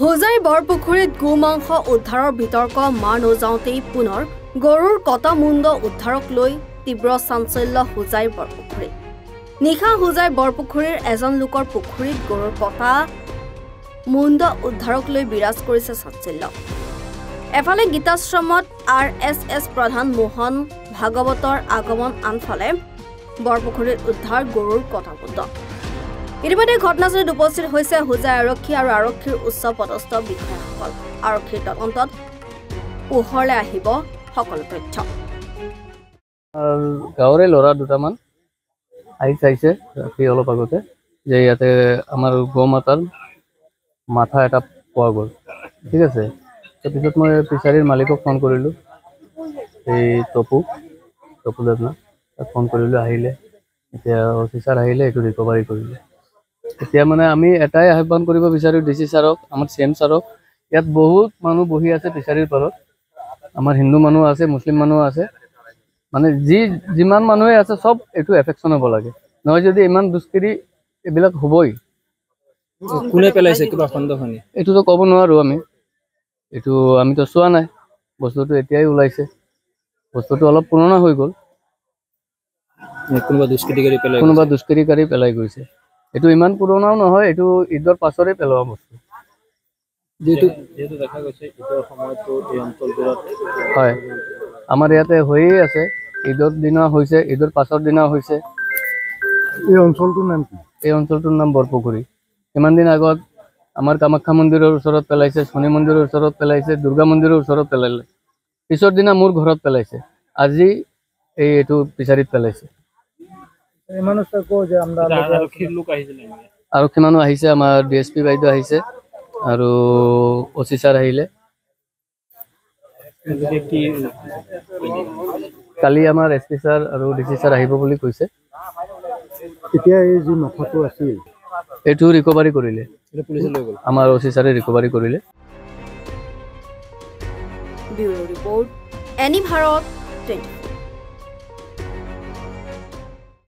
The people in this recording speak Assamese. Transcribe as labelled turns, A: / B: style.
A: হোজাই বৰপুখুৰীত গোমাংস উদ্ধাৰৰ বিতৰ্ক মাৰ নযাওঁতেই পুনৰ গৰুৰ কটা মুণ্ড উদ্ধাৰক লৈ তীব্ৰ চাঞ্চল্য হোজাই বৰপুখুৰীত। নিশা হোজাই বৰপুখুৰীৰ এজন লোকৰ পুখুৰীত গৰুৰ কটা মুণ্ড উদ্ধাৰক লৈ বিৰাজ কৰিছে চাঞ্চল্য। এফালে গীতাশ্ৰমত RSS প্ৰধান মোহন ভাগৱতৰ আগমন, আনফালে বৰপুখুৰীত উদ্ধাৰ গৰুৰ কটা মুণ্ড। ইতিমধ্যে ঘটনাস্থলীত উপস্থিত হৈছে হোজাই আৰক্ষী আৰু আৰক্ষীৰ উচ্চ পদস্থ বিষয়াসকল। আৰক্ষীৰ তদন্তত পোহৰলৈ আহিব সকলো তথ্য।
B: গাঁৱৰে ল'ৰা দুটামান আহি চাইছে ৰাতি অলপ আগতে যে ইয়াতে আমাৰ গৌমাতাৰ মাথা এটা পোৱা গ'ল। ঠিক আছে, তাৰপিছত মই ফিচাৰীৰ মালিকক ফোন কৰিলোঁ, এই তপু দেৱনা, তাক ফোন কৰিলোঁ, আহিলে। এতিয়া অফিচাৰ আহিলে, এইটো ৰিকভাৰী কৰিলে। এতিয়া মানে আমি এটাই আহ্বান কৰিব বিচাৰোঁ DC ছাৰক, আমাৰ CM ছাৰক। ইয়াত বহুত মানুহ বহি আছে ফিচাৰীৰ পাৰত, আমাৰ হিন্দু মানুহ আছে, মুছলিম মানুহ আছে, মানে যিমান মানুহে আছে চব এইটো এফেকশ্যন হ'ব লাগে, নহয় যদি ইমান দুষ্কৃতি এইবিলাক হ'বই।
C: কোনে পেলাইছে কিবা সন্দেহ হয়নি?
B: এইটোতো ক'ব নোৱাৰোঁ আমি, এইটো আমিতো চোৱা নাই, বস্তুটো এতিয়াই ওলাইছে, বস্তুটো অলপ পুৰণা হৈ গ'ল। কোনোবা দুষ্কৃতিকাৰী পেলাই গৈছে। এইটো ইমান পুৰণাও নহয়, এইটো ঈদৰ পাছৰে পেলোৱা বস্তু।
C: দেখা গৈছে ঈদৰ সময়তো এই অঞ্চলবোৰত
B: হয়, আমাৰ ইয়াতে হৈয়ে আছে, ঈদৰ দিনা হৈছে, ঈদৰ পাছৰ দিনা হৈছে।
C: এই অঞ্চলটোৰ নাম কি?
B: এই অঞ্চলটোৰ নাম বৰপুখুৰী। কিমান দিন আগত আমাৰ কামাখ্যা মন্দিৰৰ ওচৰত পেলাইছে, শনি মন্দিৰৰ ওচৰত পেলাইছে, দুৰ্গা মন্দিৰৰ ওচৰত পেলালে, পিছৰ দিনা মোৰ ঘৰত পেলাইছে, আজি এইটো ফিচাৰীত পেলাইছে। আৰক্ষী মানুহ আহিছে, আমাৰ DSP বাইদেউ আহিছে আৰু OC ছাৰ আহিলে। কালি আমাৰ SP ছাৰ আৰু DC ছাৰ আহিব বুলি কৈছে।
C: এতিয়া এই যি মাথাটো আছিল
B: এইটো ৰিকভাৰী কৰিলে, আমাৰ OC ছাৰে ৰিকভাৰী কৰিলে।
A: Bureau report, any Bharat 24।